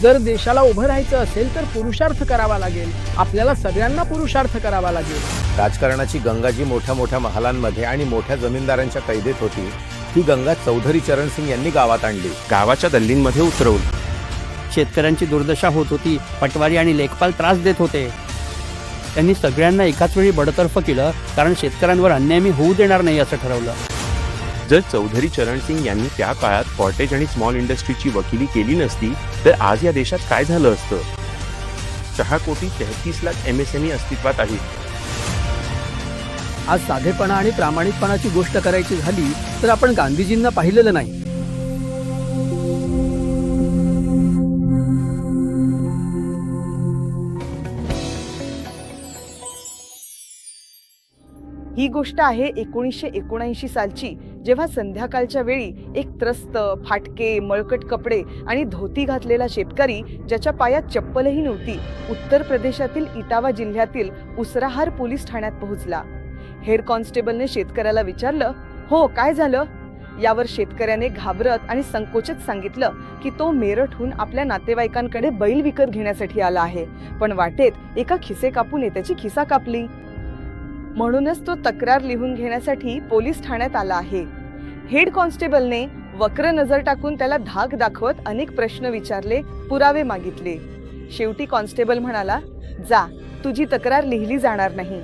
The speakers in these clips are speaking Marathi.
जर देशाला उभं राहायचं असेल तर पुरुषार्थ करावा लागेल, आपल्याला सगळ्यांना पुरुषार्थ करावा लागेल. राजकारणाची गंगा जी मोठ्या मोठ्या महालांमध्ये आणि मोठ्या जमीनदारांच्या कैदेत होती, ती गंगा चौधरी चरण सिंग यांनी गावात आणली, गावाच्या गल्लींमध्ये उतरवली. शेतकऱ्यांची दुर्दशा होत होती, पटवारी आणि लेखपाल त्रास देत होते. त्यांनी सगळ्यांना एकाच वेळी बडतर्फ केलं, कारण शेतकऱ्यांवर अन्याय मी होऊ देणार नाही असं ठरवलं. जर चौधरी चरण सिंग यांनी त्या काळात कॉटेज आणि स्मॉल इंडस्ट्रीची वकिली केली नसती तर आज या देशात काय झालं असतं. 6,33,00,000 MSME अस्तित्वात आहेत. आज साधेपणा आणि प्रामाणिकपणाची गोष्ट करायची झाली तर आपण गांधीजींना पाहिलेलं नाही. ही गोष्ट आहे 1979 सालची, जेव्हा संध्याकाळच्या वेळी एक त्रस्त, फाटके, मळकट कपडे आणि धोती घातलेला शेतकरी, ज्याच्या पायात चप्पलही नव्हती, उत्तर प्रदेशातील इटावा जिल्ह्यातील उसराहार पोलीस ठाण्यात पोहोचला. हेड कॉन्स्टेबलने शेतकऱ्याला विचारलं, हो काय झालं? यावर शेतकऱ्याने घाबरत आणि संकोचत सांगितलं की तो मेरठहून आपल्या नातेवाईकांकडे बैल विकत घेण्यासाठी आला आहे, पण वाटेत एका खिसे कापून त्याची खिसा कापली. म्हणूनच तो तक्रार लिहून घेण्यासाठी पोलीस ठाण्यात आला आहे. हेड कॉन्स्टेबलने वक्र नजर टाकून त्याला धाक दाखवत अनेक प्रश्न विचारले, पुरावे मागितले. शेवटी कॉन्स्टेबल म्हणाला, जा, तुझी तक्रार लिहिली जाणार नाही.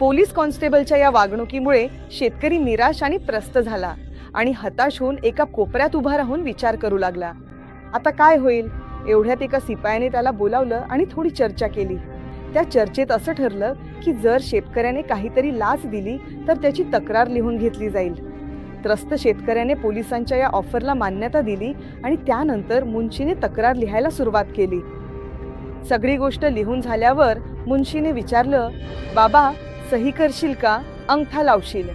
पोलीस कॉन्स्टेबलच्या या वागणुकीमुळे शेतकरी निराश आणि त्रस्त झाला आणि हताश होऊन एका कोपऱ्यात उभा राहून विचार करू लागला. आता काय होईल? एवढ्यात एका सिपायाने त्याला बोलावलं आणि थोडी चर्चा केली. त्या चर्चेत असं ठरलं की जर शेतकऱ्याने काहीतरी लाच दिली तर त्याची तक्रार लिहून घेतली जाईल. त्रस्त शेतकऱ्याने पोलिसांच्या या ऑफरला मान्यता दिली आणि त्यानंतर मुन्शीने तक्रार लिहायला सुरुवात केली. सगळी गोष्ट लिहून झाल्यावर मुन्शीने विचारलं, बाबा सही करशील का, अंगठा लावशील?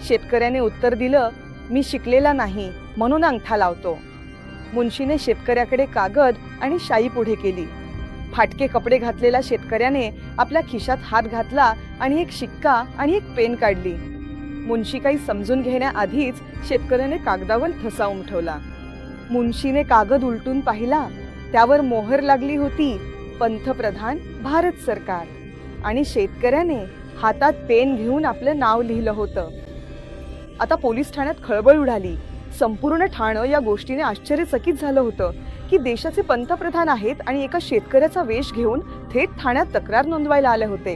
शेतकऱ्याने उत्तर दिलं, मी शिकलेला नाही म्हणून अंगठा लावतो. मुन्शीने शेतकऱ्याकडे कागद आणि शाई पुढे केली. फाटके कपडे घातलेल्या शेतकऱ्याने आपल्या खिशात हात घातला आणि एक शिक्का आणि एक पेन काढली. मुन्शी काही समजून घेण्याआधीच शेतकऱ्याने कागदावर ठसा उमटवला. मुन्शीने कागद उलटून पाहिला, त्यावर मोहर लागली होती, पंतप्रधान भारत सरकार, आणि शेतकऱ्याने हातात पेन घेऊन आपलं नाव लिहिलं होतं. आता पोलीस ठाण्यात खळबळ उडाली. संपूर्ण ठाणं या गोष्टीने आश्चर्यचकित झालं होतं की देशाचे पंतप्रधान आहेत आणि एका शेतकऱ्याचा वेश घेऊन थेट ठाण्यात तक्रार नोंदवायला आले होते.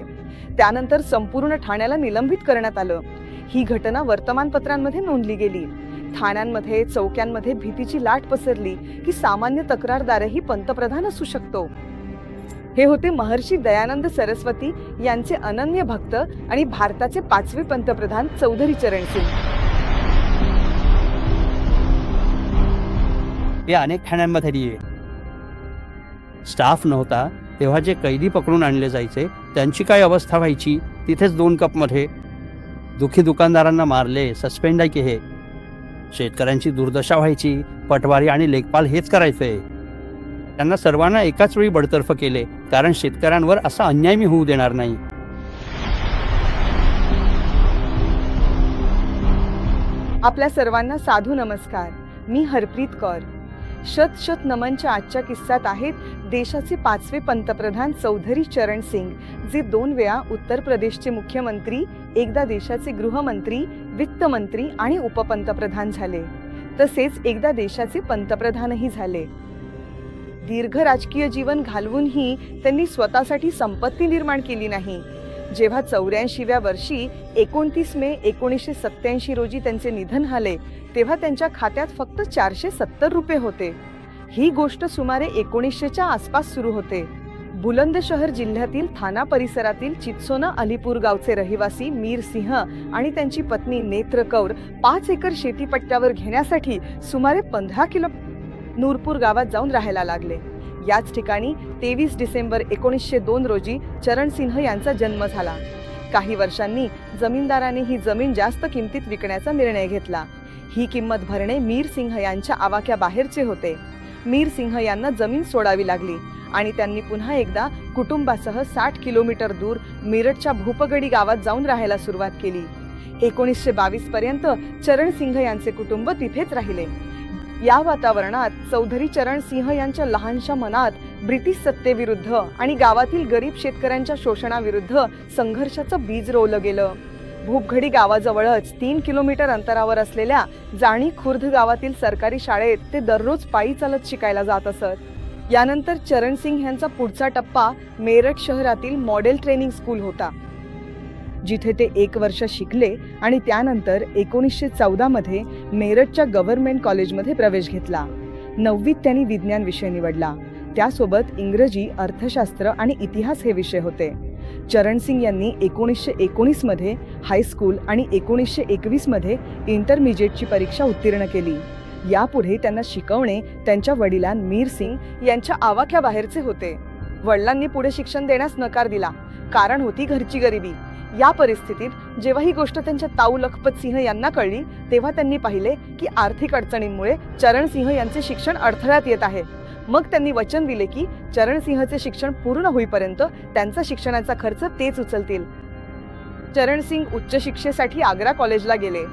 त्यानंतर संपूर्ण ठाण्याला निलंबित करण्यात आलं. ही घटना वर्तमानपत्रांमध्ये नोंदली गेली. ठाण्यांमध्ये, चौक्यांमध्ये भीतीची लाट पसरली की सामान्य तक्रारदारही पंतप्रधान असू शकतो. हे होते महर्षी दयानंद सरस्वती यांचे अनन्य भक्त आणि भारताचे 5वे पंतप्रधान चौधरी चरण सिंग. हे अनेक ठाण्यांमध्ये लिहिले. स्टाफ नव्हता तेव्हा जे कैदी पकडून आणले जायचे त्यांची काय अवस्था व्हायची तिथेच 2 कपमध्ये. दुखी दुकानदारांना मारले, सस्पेंड आहे की हे. शेतकऱ्यांची दुर्दशा व्हायची, पटवारी आणि लेखपाल हेच करायचे. त्यांना सर्वांना एकाच वेळी बडतर्फ केले, कारण शेतकऱ्यांवर असा अन्याय मी होऊ देणार नाही. आपल्या सर्वांना साधू नमस्कार. मी हरप्रीत कौर. शत शत नमनच्या आजच्या किस्सात आहेत देशाचे 5वे पंतप्रधान चौधरी चरण सिंग, जे 2 वेळा उत्तर प्रदेशचे मुख्यमंत्री, एकदा देशाचे गृहमंत्री, वित्तमंत्री आणि उपपंतप्रधान झाले, तसेच एकदा देशाचे पंतप्रधानही झाले. दीर्घ राजकीय जीवन घालवूनही त्यांनी स्वतःसाठी संपत्ती निर्माण केली नाही. जेव्हा 84व्या वर्षी 29 मे 1987 रोजी त्यांचे निधन झाले, तेव्हा त्यांच्या खात्यात फक्त 470 रुपये होते. ही गोष्ट सुमारे 1900च्या आसपास सुरू होते. बुलंदशहर जिल्ह्यातील थाना परिसरातील चित्सोना अलीपूर गावचे रहिवासी मीर सिंह आणि त्यांची पत्नी नेत्र कौर 5 एकर शेतीपट्ट्यावर घेण्यासाठी सुमारे 15 किलो नूरपूर गावात जाऊन राहायला लागले. याच ठिकाणी 23 डिसेंबर 1902 रोजी चरण सिंह यांचा जन्म झाला. काही वर्षांनी जमीनदारांनी ही जमीन जास्त किमतीत विकण्याचा निर्णय घेतला. ही किंमत भरणे मीर सिंह यांच्या आवाक्याबाहेरचे होते. मीर सिंह यांना जमीन सोडावी लागली आणि त्यांनी पुन्हा एकदा कुटुंबासह 60 किलोमीटर दूर मेरठच्या भूपगडी गावात जाऊन राहायला सुरुवात केली. 1922 पर्यंत चरण सिंह यांचे कुटुंब तिथेच राहिले. या वातावरणात चौधरी चरण सिंह यांच्या लहानशा मनात ब्रिटिश सत्तेविरुद्ध आणि गावातील गरीब शेतकऱ्यांच्या शोषणाविरुद्ध संघर्षाचं बीज रोवलं गेलं. भूपघडी गावाजवळच 3 किलोमीटर अंतरावर असलेल्या जाणी खुर्द गावातील सरकारी शाळेत ते दररोज पायी चालत शिकायला जात असत. यानंतर चरण सिंग यांचा पुढचा टप्पा मेरठ शहरातील मॉडेल ट्रेनिंग स्कूल होता, जिथे ते 1 वर्ष शिकले आणि त्यानंतर 1914 मध्ये मेरठच्या गव्हर्नमेंट कॉलेजमध्ये प्रवेश घेतला. 9वीत त्यांनी विज्ञान विषय निवडला. त्यासोबत इंग्रजी, अर्थशास्त्र आणि इतिहास हे विषय होते. चरण सिंग यांनी 1919 मध्ये हायस्कूल आणि 1921 मध्ये इंटरमिजिएटची परीक्षा उत्तीर्ण केली. यापुढे त्यांना शिकवणे त्यांच्या वडिलां मीर सिंग यांच्या आवाक्याबाहेरचे होते. वडिलांनी पुढे शिक्षण देण्यास नकार दिला, कारण होती घरची गरिबी. या परिस्थितीत जेव्हा ही गोष्ट त्यांच्या ताऊ लखपत सिंह यांना कळली, तेव्हा त्यांनी पाहिले की आर्थिक अडचणींमुळे चरण सिंह यांचे शिक्षण अडथळ्यात येत आहे. मग त्यांनी वचन दिले की चरण सिंहचे शिक्षण पूर्ण होईपर्यंत त्यांचा शिक्षणाचा खर्च तेच उचलतील. चरण सिंग उच्च शिक्षेसाठी आग्रा कॉलेजला गेले.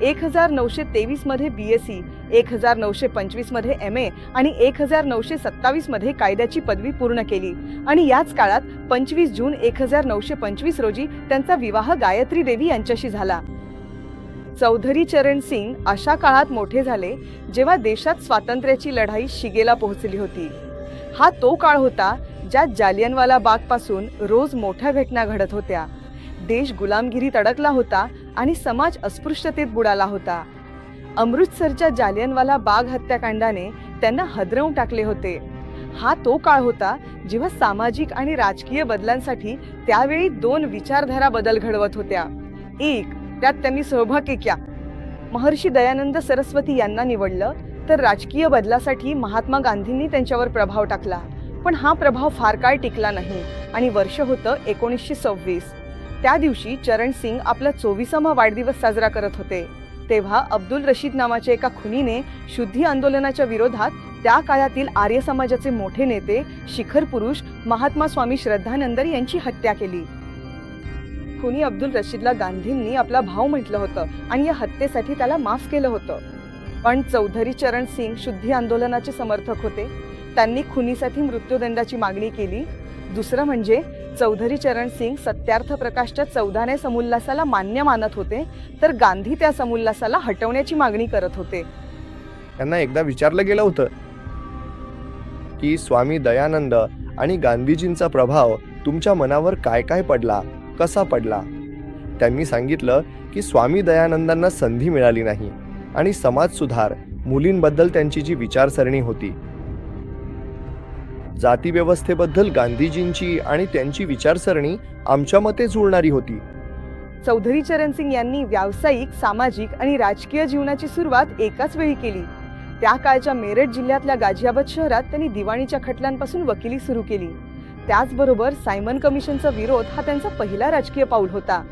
1923 मध्ये BSc, 1925 मध्ये MA आणि 1927 मध्ये कायद्याची पदवी पूर्ण केली आणि याच काळात 25 जून 1925 रोजी त्यांचा विवाह गायत्री देवी यांच्याशी झाला. चौधरी चरण सिंग अशा काळात मोठे झाले जेव्हा देशात स्वातंत्र्याची लढाई शिगेला पोहोचली होती. हा तो काळ होता ज्यात जालियनवाला बाग पासून रोज मोठ्या घटना घडत होत्या. देश गुलामगिरीत अडकला होता आणि समाज अस्पृश्यतेत बुडाला होता. अमृतसरच्या जालियनवाला बाग हत्याकांडाने त्यांना हादरवून टाकले होते. हा तो काळ होता जेव्हा सामाजिक आणि राजकीय बदलांसाठी त्यावेळी 2 विचारधारा बदल घडवत होत्या. एक, त्यात त्यांनी सौभाग्य क्या महर्षी दयानंद सरस्वती यांना निवडलं, तर राजकीय बदलासाठी महात्मा गांधींनी त्यांच्यावर प्रभाव टाकला. पण हा प्रभाव फार काळ टिकला नाही आणि वर्ष होतं 1926. त्या दिवशी चरण सिंग आपला 24वा वाढदिवस साजरा करत होते. तेव्हा अब्दुल रशीद नावाच्या एका खुनीने शुद्धी आंदोलनाच्या विरोधात त्या काळातील आर्य समाजाचे मोठे नेते शिखर पुरुष महात्मा स्वामी श्रद्धानंद यांची हत्या केली. खुनी अब्दुल रशीदला गांधींनी आपला भाऊ म्हटलं होतं आणि या हत्येसाठी त्याला माफ केलं होतं. पण चौधरी चरण सिंग शुद्धी आंदोलनाचे समर्थक होते. त्यांनी खुनीसाठी मृत्यूदंडाची मागणी केली. दुसरं म्हणजे चौधरी चरण सिंग सत्यार्थ प्रकाशच्या 14व्या समुल्लासाला मान्य मानत होते, तर गांधी त्या समुल्लासाला हटवण्याची मागणी करत होते. त्यांना एकदा विचारलं गेलं होतं की स्वामी दयानंद आणि गांधीजींचा प्रभाव तुमच्या मनावर काय काय पडला, कसा पडला. त्यांनी सांगितलं की स्वामी दयानंदांना संधी मिळाली नाही आणि समाज सुधार, मुलींबद्दल त्यांची जी विचारसरणी होती, जाती व्यवस्थेबद्दल गांधीजींची आणि त्यांची विचारसरणी आमच्या मते जुळणारी होती. चौधरी चरण सिंग यांनी व्यावसायिक, सामाजिक आणि राजकीय जीवनाची सुरुवात एकाच वेळी केली. त्या काळच्या मेरठ जिल्ह्यातल्या गाझियाबाद शहरात त्यांनी दिवाणीच्या खटल्यांपासून वकिली सुरू केली. त्याचबरोबर सायमन कमिशनचा विरोध हा त्यांचा पहिला राजकीय पाऊल होता.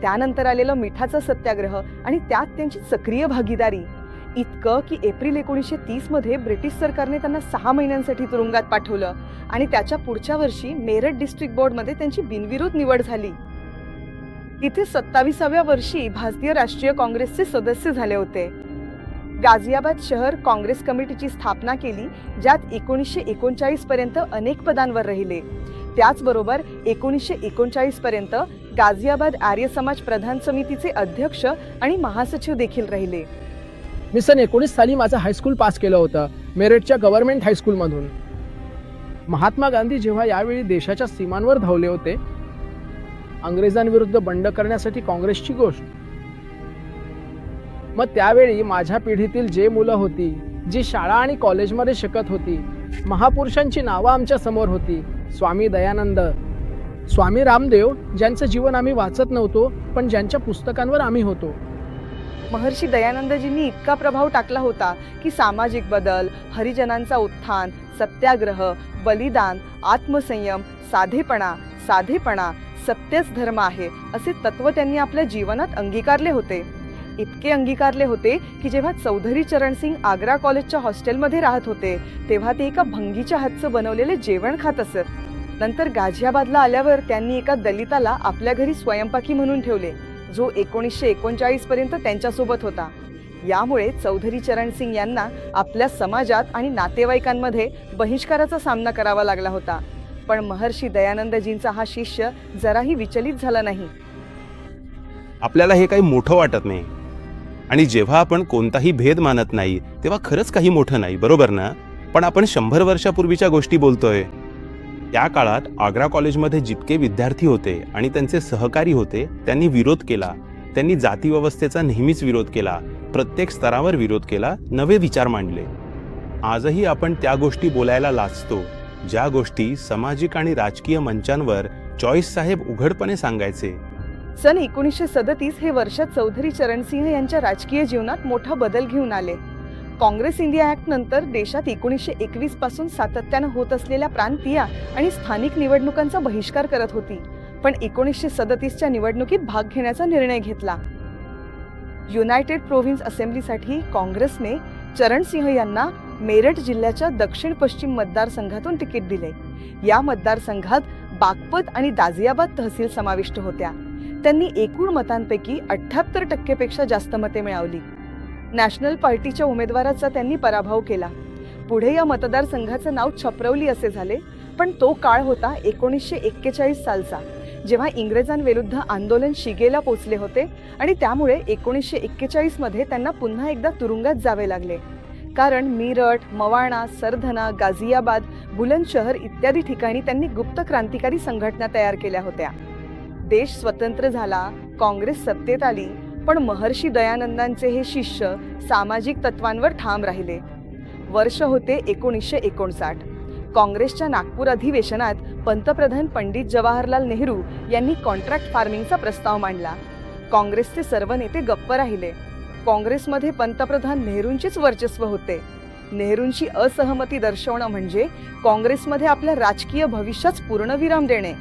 त्यानंतर आलेलं मिठाचा सत्याग्रह आणि त्यात त्यांची सक्रिय भागीदारी, इतकं की एप्रिल 1930 मध्ये ब्रिटिश सरकारने त्यांना 6 महिन्यांसाठी तुरुंगात पाठवलं आणि त्याच्या पुढच्या वर्षी मेरठ डिस्ट्रिक्ट बोर्डमध्ये त्यांची बिनविरोध निवड झाली. इथे 27व्या वर्षी भारतीय राष्ट्रीय काँग्रेसचे सदस्य झाले होते. गाझियाबाद शहर काँग्रेस कमिटीची स्थापना केली, ज्यात 1939 पर्यंत अनेक पदांवर राहिले. त्याचबरोबर 1939 पर्यंत गाझियाबाद आर्य समाज प्रधान समितीचे अध्यक्ष आणि महासचिव देखील राहिले. मी सन 19 साली माझं हायस्कूल पास केलं होतं, मेरठच्या गव्हर्नमेंट हायस्कूलमधून. महात्मा गांधी जेव्हा यावेळी देशाच्या सीमांवर धावले होते, अंग्रेजांविरुद्ध बंड करण्यासाठी काँग्रेसची गोष्ट, मग त्यावेळी माझ्या पिढीतील जे मुलं होती, जी शाळा आणि कॉलेजमध्ये शिकत होती, महापुरुषांची नावं आमच्या समोर होती. स्वामी दयानंद, स्वामी रामदेव, ज्यांचं जीवन आम्ही वाचत नव्हतो पण ज्यांच्या पुस्तकांवर आम्ही होतो. महर्षी दयानंदजींनी इतका प्रभाव टाकला होता की सामाजिक बदल, हरिजनांचा उत्थान, सत्याग्रह, बलिदान, आत्मसंयम, साधेपणा, सत्यच धर्म आहे असे तत्व त्यांनी आपल्या जीवनात अंगीकारले होते. इतके अंगीकारले होते की जेव्हा चौधरी चरण सिंग आग्रा कॉलेजच्या हॉस्टेलमध्ये राहत होते, तेव्हा ते एका भंगीच्या हातचं बनवलेले जेवण खात असत. नंतर गाझियाबादला आल्यावर त्यांनी एका दलिताला आपल्या घरी स्वयंपाकी म्हणून ठेवले, जो 1939 पर्यंत त्यांच्यासोबत होता. यामुळे चौधरी चरण सिंग यांना आपल्या समाजात आणि नातेवाईकांमध्ये बहिष्काराचा सामना करावा लागला होता. पण महर्षी दयानंदजींचा हा शिष्य जराही विचलित झाला नाही. आपल्याला हे काही मोठं वाटत नाही, आणि जेव्हा आपण कोणताही भेद मानत नाही तेव्हा खरंच काही मोठं नाही, बरोबर ना? पण आपण 100 वर्षापूर्वीच्या गोष्टी बोलतोय. त्या काळात आग्रा कॉलेजमध्ये जितके विद्यार्थी होते आणि त्यांचे सहकारी होते त्यांनी विरोध केला. त्यांनी जाती व्यवस्थेचा नेहमीच विरोध केला, प्रत्येक स्तरावर विरोध केला, नवे विचार मांडले. आजही आपण त्या गोष्टी बोलायला लाजतो, ज्या गोष्टी सामाजिक आणि राजकीय मंचांवर चॉईस साहेब उघडपणे सांगायचे. सन 1937 हे वर्ष चौधरी चरणसिंह यांच्या राजकीय जीवनात मोठा बदल घेऊन आले. काँग्रेस इंडिया ऍक्ट नंतर देशात 1921 पासून सातत्यानं होत असलेल्या प्रांतीय आणि स्थानिक निवडणुकांचा बहिष्कार करत होती. पण 1937च्या निवडणुकीत भाग घेण्याचा निर्णय घेतला. युनायटेड प्रोव्हिन्स असेंब्लीसाठी काँग्रेसने चरणसिंह यांना मेरठ जिल्ह्याच्या दक्षिण पश्चिम मतदारसंघातून तिकीट दिले. या मतदारसंघात बागपत आणि दाझियाबाद तहसील समाविष्ट होत्या. त्यांनी एकूण मतांपैकी 78% पेक्षा जास्त मते मिळवली. नॅशनल पार्टीच्या उमेदवाराचा त्यांनी पराभव केला. पुढे या मतदारसंघाचं नाव छपरवली असे झाले. पण तो काळ होता 1941 सालचा, जेव्हा इंग्रजांविरुद्ध आंदोलन शिगेला पोचले होते आणि त्यामुळे 1941 मध्ये त्यांना पुन्हा एकदा तुरुंगात जावे लागले. कारण मीरठ, मवाणा, सरधना, गाझियाबाद, बुलंदशहर इत्यादी ठिकाणी त्यांनी गुप्त क्रांतिकारी संघटना तयार केल्या होत्या. देश स्वतंत्र झाला, काँग्रेस सत्तेत आली, पण महर्षी दयानंदांचे हे शिष्य सामाजिक तत्वांवर ठाम राहिले. वर्ष होते 1959. काँग्रेसच्या नागपूर अधिवेशनात पंतप्रधान पंडित जवाहरलाल नेहरू यांनी कॉन्ट्रॅक्ट फार्मिंगचा प्रस्ताव मांडला. काँग्रेसचे सर्व नेते गप्प राहिले. काँग्रेसमध्ये पंतप्रधान नेहरूंचेच वर्चस्व होते. नेहरूंची असहमती दर्शवणं म्हणजे काँग्रेसमध्ये आपल्या राजकीय भविष्यास पूर्णविराम देणे.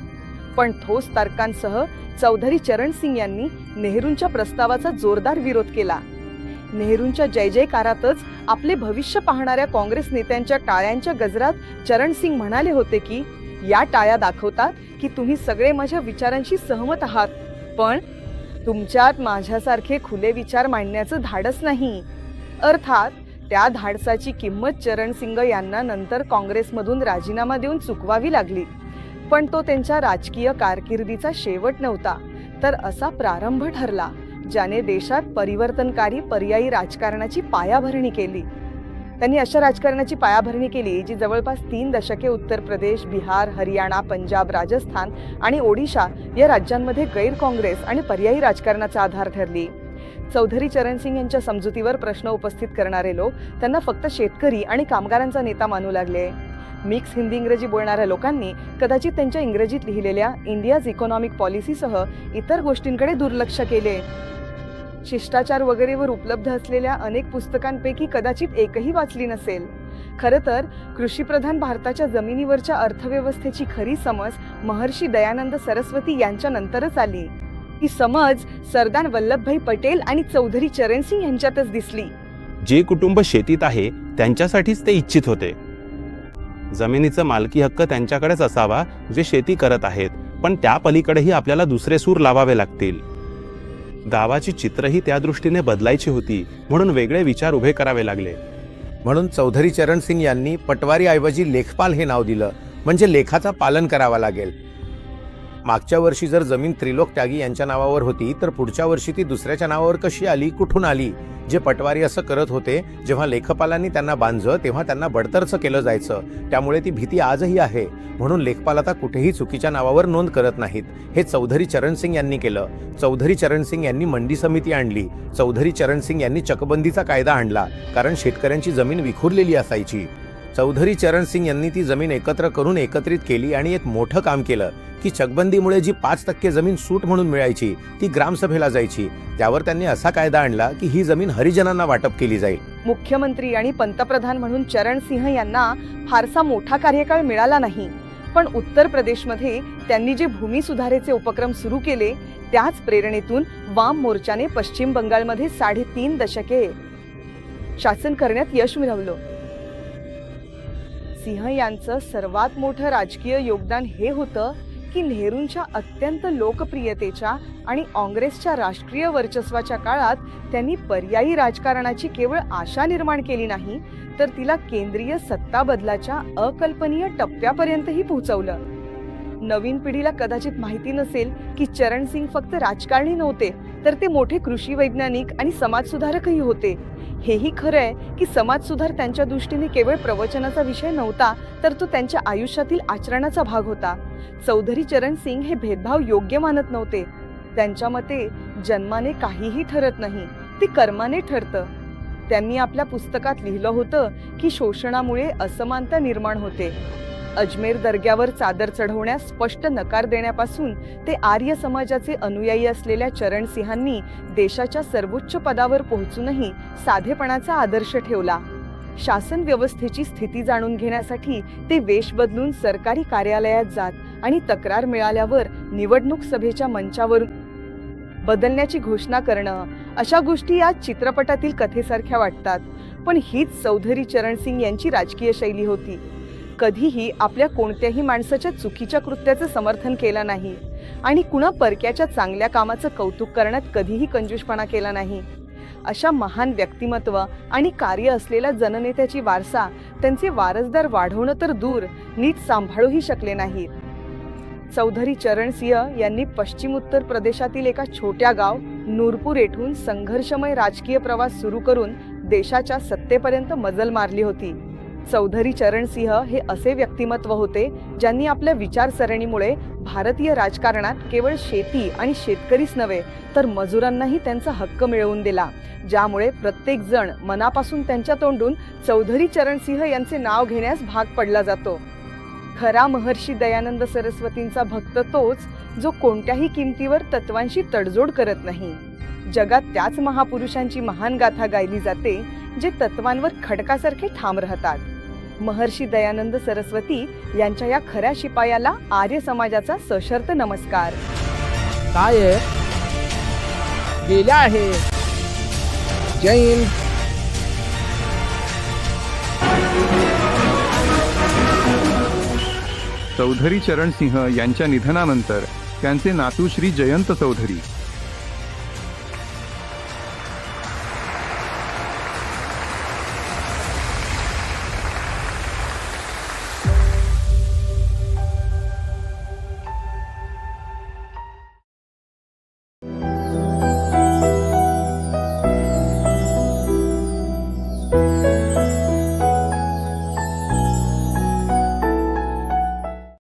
पण ठोस तर्कांसह चौधरी चरण सिंग यांनी नेहरूंच्या प्रस्तावाचा जोरदार विरोध केला. नेहरूंच्या जय जयकारातच आपले भविष्य पाहणाऱ्या काँग्रेस नेत्यांच्या टाळ्यांच्या गजरात चरण सिंग म्हणाले होते की या टाळ्या दाखवतात की तुम्ही सगळे माझ्या विचारांशी सहमत आहात, पण तुमच्यात माझ्यासारखे खुले विचार मांडण्याचं धाडस नाही. अर्थात त्या धाडसाची किंमत चरण सिंग यांना नंतर काँग्रेसमधून राजीनामा देऊन चुकवावी लागली. पण तो त्यांच्या राजकीय कारकिर्दीचा शेवट नव्हता, तर असा प्रारंभ ठरला ज्याने देशात परिवर्तनकारी पर्यायी राजकारणाची पायाभरणी केली. त्यांनी अशा राजकारणाची पायाभरणी केली जी जवळपास 3 दशके उत्तर प्रदेश, बिहार, हरियाणा, पंजाब, राजस्थान आणि ओडिशा या राज्यांमध्ये गैर काँग्रेस आणि पर्यायी राजकारणाचा आधार ठरली. चौधरी चरण सिंग यांच्या समजुतीवर प्रश्न उपस्थित करणारे लोक त्यांना फक्त शेतकरी आणि कामगारांचा नेता मानू लागले. मिक्स हिंदी इंग्रजी बोलणाऱ्या लोकांनी कदाचित त्यांच्या इंग्रजीत लिहिलेल्या इंडियाज इकॉनॉमिक पॉलिसीसह इतर गोष्टींकडे दुर्लक्ष केले. शिष्टाचार वगैरेवर उपलब्ध असलेल्या अनेक पुस्तकांपैकी कदाचित एकही वाचली नसेल. खरं तर कृषीप्रधान भारताच्या जमिनीवरच्या अर्थव्यवस्थेची खरी समज महर्षी दयानंद सरस्वती यांच्या नंतरच आली. ही समज सरदार वल्लभभाई पटेल आणि चौधरी चरण सिंग यांच्यातच दिसली. जे कुटुंब शेतीत आहे त्यांच्यासाठीच ते इच्छित होते. जमिनीचा मालकी हक्क त्यांच्याकडेच असावा जे शेती करत आहेत, पण त्या पलीकडेही आपल्याला दुसरे सूर लावावे लागतील. गावाची चित्रही त्या दृष्टीने बदलायची होती, म्हणून वेगळे विचार उभे करावे लागले. म्हणून चौधरी चरण सिंग यांनी पटवारीऐवजी लेखपाल हे नाव दिलं, म्हणजे लेखाचा पालन करावा लागेल. मागच्या वर्षी जर जमीन त्रिलोक त्यागी यांच्या नावावर होती, तर पुढच्या वर्षी ती दुसऱ्याच्या नावावर कशी आली, कुठून आली? जे पटवारी असं करत होते, जेव्हा लेखपालांनी त्यांना बांधलं तेव्हा त्यांना बडतर्फ केलं जायचं. त्यामुळे ती भीती आजही आहे. म्हणून लेखपाल आता कुठेही चुकीच्या नावावर नोंद करत नाहीत. हे चौधरी चरण सिंग यांनी केलं. चौधरी चरण सिंग यांनी मंडी समिती आणली. चौधरी चरण सिंग यांनी चकबंदीचा कायदा आणला, कारण शेतकऱ्यांची जमीन विखुरलेली असायची. चौधरी चरण सिंग यांनी ती जमीन एकत्र करून एकत्रित केली आणि एक मोठं काम केलं की चकबंदीमुळे जी 5% जमीन सूट म्हणून मिळायची ती ग्रामसभेला जायची. त्यावर त्यांनी असा कायदा आणला की ही जमीन हरिजनांना वाटप केली जाईल. मुख्यमंत्री आणि पंतप्रधान म्हणून चरण सिंह यांना फारसा मोठा कार्यकाळ मिळाला नाही, पण उत्तर प्रदेशमध्ये त्यांनी जे भूमी सुधारेचे उपक्रम सुरू केले त्याच प्रेरणेतून वाम मोर्चाने पश्चिम बंगालमध्ये 3.5 दशके शासन करण्यात यश मिळवलं. सिंह यांचं सर्वात मोठं राजकीय योगदान हे होतं की नेहरूंच्या अत्यंत लोकप्रियतेच्या आणि काँग्रेसच्या राष्ट्रीय वर्चस्वाच्या काळात त्यांनी पर्यायी राजकारणाची केवळ आशा निर्माण केली नाही, तर तिला केंद्रीय सत्ता बदलाच्या अकल्पनीय टप्प्यापर्यंतही पोहोचवलं. नवीन पिढीला कदाचित माहिती नसेल की चरण सिंग फक्त राजकारणी नव्हते, तर ते मोठे कृषी वैज्ञानिक आणि समाजसुधारकही होते. हेही खरं आहे की समाजसुधार त्यांच्या दृष्टीने केवळ प्रवचनाचा विषय नव्हता, तर तो त्यांच्या आयुष्यातील आचरणाचा भाग होता. चौधरी चरण सिंग हे भेदभाव योग्य मानत नव्हते. त्यांच्या मते जन्माने काहीही ठरत नाही, ते कर्माने ठरतं. त्यांनी आपल्या पुस्तकात लिहिलं होतं की शोषणामुळे असमानता निर्माण होते. अजमेर दर्ग्यावर चादर चढवण्यास स्पष्ट नकार देण्यापासून ते आर्य समाजाचे अनुयायी असलेल्या चरण सिंहांनी देशाच्या सर्वोच्च पदावर पोहोचूनही साधेपणाचा आदर्श ठेवला. शासन व्यवस्थेची स्थिती जाणून घेण्यासाठी ते वेश बदलून सरकारी कार्यालयात जात आणि तक्रार मिळाल्यावर निवडणूक सभेच्या मंचावरून बदलण्याची घोषणा करणं, अशा गोष्टी या चित्रपटातील कथेसारख्या वाटतात. पण हीच चौधरी चरण सिंग यांची राजकीय शैली होती. कधीही आपल्या कोणत्याही माणसाच्या चुकीच्या कृत्याचं समर्थन केलं नाही आणि कुणा परक्याच्या चांगल्या कामाचं कौतुक करण्यात कधीही कंजूसपणा केला नाही. अशा महान व्यक्तिमत्व आणि कार्य असलेल्या जननेत्याची वारसा त्यांचे वारसदार वाढवणं तर दूर, नीट सांभाळूही शकले नाहीत. चौधरी चरण सिंह यांनी पश्चिम उत्तर प्रदेशातील एका छोट्या गाव नूरपूर येथून संघर्षमय राजकीय प्रवास सुरू करून देशाच्या सत्तेपर्यंत मजल मारली होती. चौधरी चरण सिंह हे असे व्यक्तिमत्व होते ज्यांनी आपल्या विचारसरणीमुळे भारतीय राजकारणात केवळ शेती आणि शेतकरीच नव्हे, तर मजुरांनाही त्यांचा हक्क मिळवून दिला, ज्यामुळे प्रत्येक जण मनापासून त्यांच्या तोंडून चौधरी चरण सिंह यांचे नाव घेण्यास भाग पडला जातो. खरा महर्षी दयानंद सरस्वतींचा भक्त तोच जो कोणत्याही किमतीवर तत्वांशी तडजोड करत नाही. जगात त्याच महापुरुषांची महान गाथा गायली जाते जे तत्वांवर खडकासारखे ठाम राहतात. महर्षी दयानंद सरस्वती यांच्या या खऱ्या शिपायाला आर्य समाजाचा सशर्त नमस्कार. काय आहे? गेल्या आहे. जय हिंद. चौधरी चरण सिंह यांच्या निधनानंतर त्यांचे नातू श्री जयंत चौधरी